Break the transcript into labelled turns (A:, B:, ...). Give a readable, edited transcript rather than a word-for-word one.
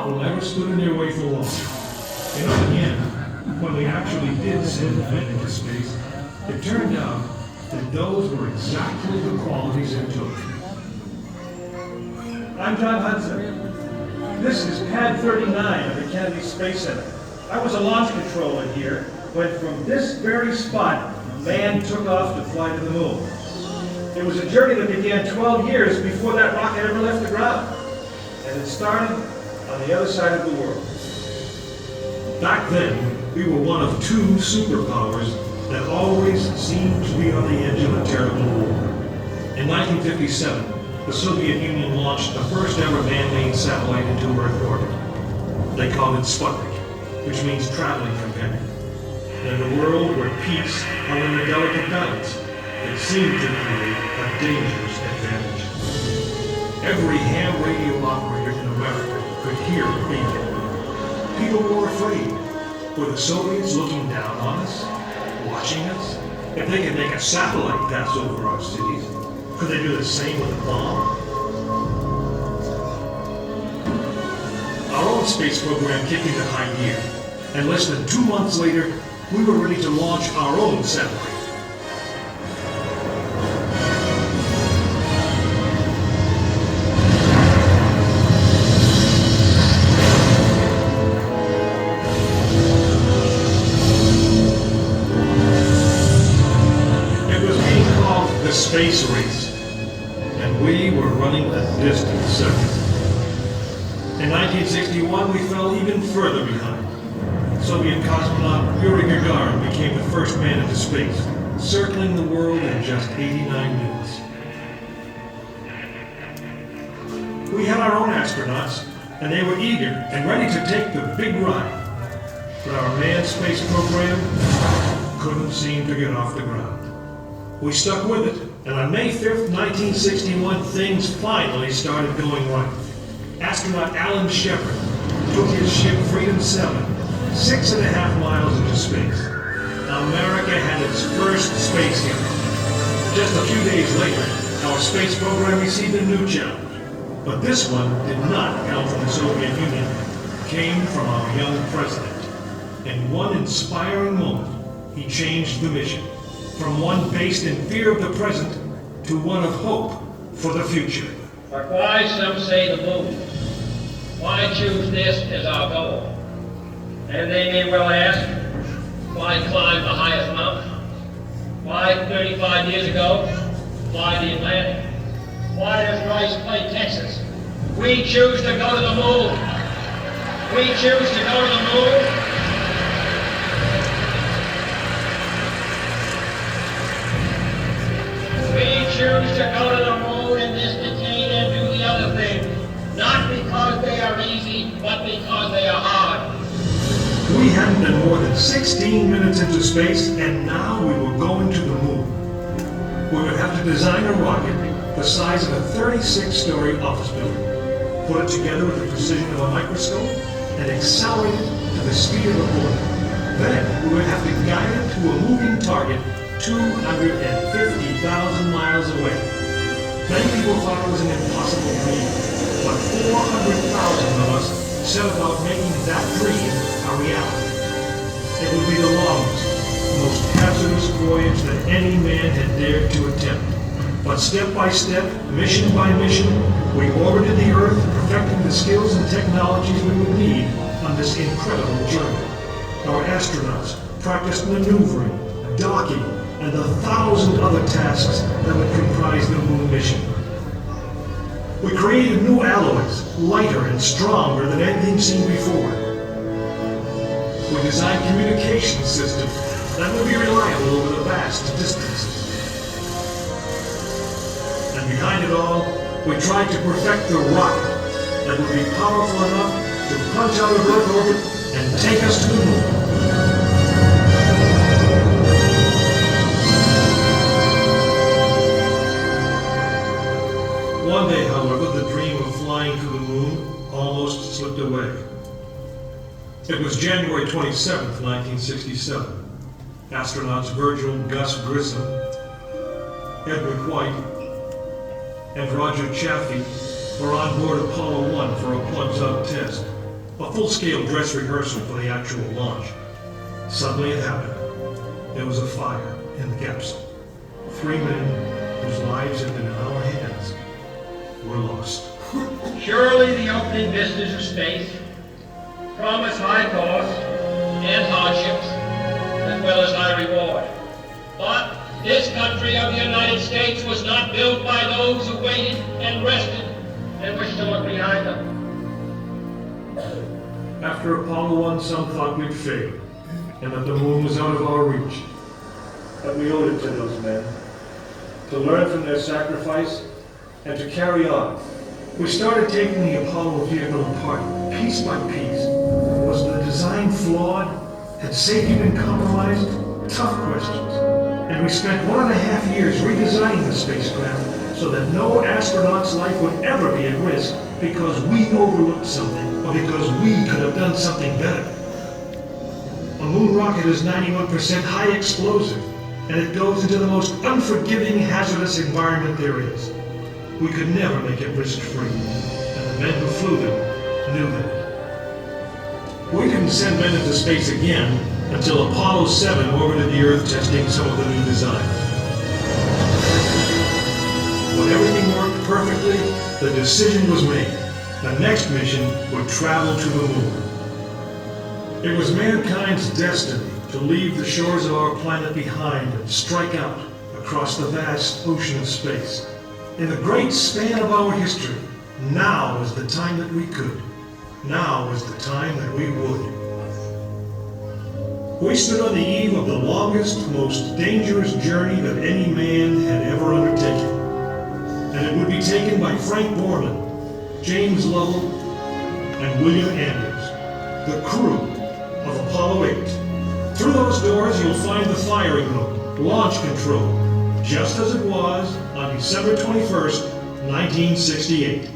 A: will never stood in their way for long. And in the end, when we actually did send men into space, it turned out that those were exactly the qualities it took.
B: I'm John Hudson. This is Pad 39 of the Kennedy Space Center. I was a launch controller here when from this very spot, man took off to fly to the moon. It was a journey that began 12 years before that rocket ever left the ground. And it started on the other side of the world.
A: Back then, we were one of two superpowers that always seemed to be on the edge of a terrible war. In 1957, the Soviet Union launched the first ever man-made satellite into Earth orbit. They called it Sputnik, which means traveling companion. In a world where peace hung in the delicate balance, it seemed to create a dangerous advantage. Every ham radio operator in America could hear it beeping. People were afraid. Were the Soviets looking down on us? Watching us? If they could make a satellite pass over our cities, could they do the same with a bomb? Our own space program kicked into high gear, and less than 2 months later, we were ready to launch our own satellite. Space race, and we were running a distant second. In 1961, we fell even further behind. Soviet cosmonaut Yuri Gagarin became the first man into space, circling the world in just 89 minutes. We had our own astronauts, and they were eager and ready to take the big ride. But our manned space program couldn't seem to get off the ground. We stuck with it, and on May 5th, 1961, things finally started going right. Astronaut Alan Shepard took his ship Freedom 7 6.5 miles into space. America had its first space hero. Just a few days later, our space program received a new challenge. But this one did not come from the Soviet Union. It came from our young president. In one inspiring moment, he changed the mission. From one based in fear of the present to one of hope for the future.
C: But why, some say, the moon? Why choose this as our goal? And they may well ask, why climb the highest mountain? Why 35 years ago, fly the Atlantic? Why does Rice play Texas? We choose to go to the moon. We choose to go to the moon. We choose to go to the moon in this decade and do the other thing, not because they are easy, but because they are hard.
A: We hadn't been more than 16 minutes into space, and now we were going to the moon. We would have to design a rocket the size of a 36-story office building, put it together with the precision of a microscope, and accelerate it to the speed of a bullet. Then we would have to guide it to a moving target 250,000 miles away. Many people thought it was an impossible dream, but 400,000 of us set about making that dream a reality. It would be the longest, most hazardous voyage that any man had dared to attempt. But step by step, mission by mission, we orbited the Earth, perfecting the skills and technologies we would need on this incredible journey. Our astronauts practiced maneuvering, docking, and the 1,000 other tasks that would comprise the moon mission. We created new alloys, lighter and stronger than anything seen before. We designed communication systems that would be reliable over the vast distances. And behind it all, we tried to perfect the rocket that would be powerful enough to punch out of Earth orbit and take us to the moon. One day, however, the dream of flying to the moon almost slipped away. It was January 27th, 1967. Astronauts Virgil Gus Grissom, Edward White, and Roger Chaffee were on board Apollo 1 for a plugs-out test. a full-scale dress rehearsal for the actual launch. Suddenly it happened. There was a fire in the capsule. 3 men whose lives had been in our hands were lost.
C: Surely the opening vistas of space promise high costs and hardships, as well as high reward. But this country of the United States was not built by those who waited and rested and wished to look behind them.
A: After Apollo 1, some thought we'd failed, and that the moon was out of our reach.
B: But we owed it to those men to learn from their sacrifice and to carry on.
A: We started taking the Apollo vehicle apart, piece by piece. Was the design flawed? Had safety been compromised? Tough questions. And we spent 1.5 years redesigning the spacecraft so that no astronaut's life would ever be at risk because we overlooked something or because we could have done something better. A moon rocket is 91% high explosive, and it goes into the most unforgiving, hazardous environment there is. We could never make it risk-free, and the men who flew them knew that. We didn't send men into space again until Apollo 7 orbited the Earth testing some of the new designs. When everything worked perfectly, the decision was made. The next mission would travel to the moon. It was mankind's destiny to leave the shores of our planet behind and strike out across the vast ocean of space. In the great span of our history, now was the time that we could. Now was the time that we would. We stood on the eve of the longest, most dangerous journey that any man had ever undertaken. And it would be taken by Frank Borman, James Lovell, and William Anders, the crew of Apollo 8. Through those doors, you'll find the firing room, launch control, just as it was on December 21st, 1968.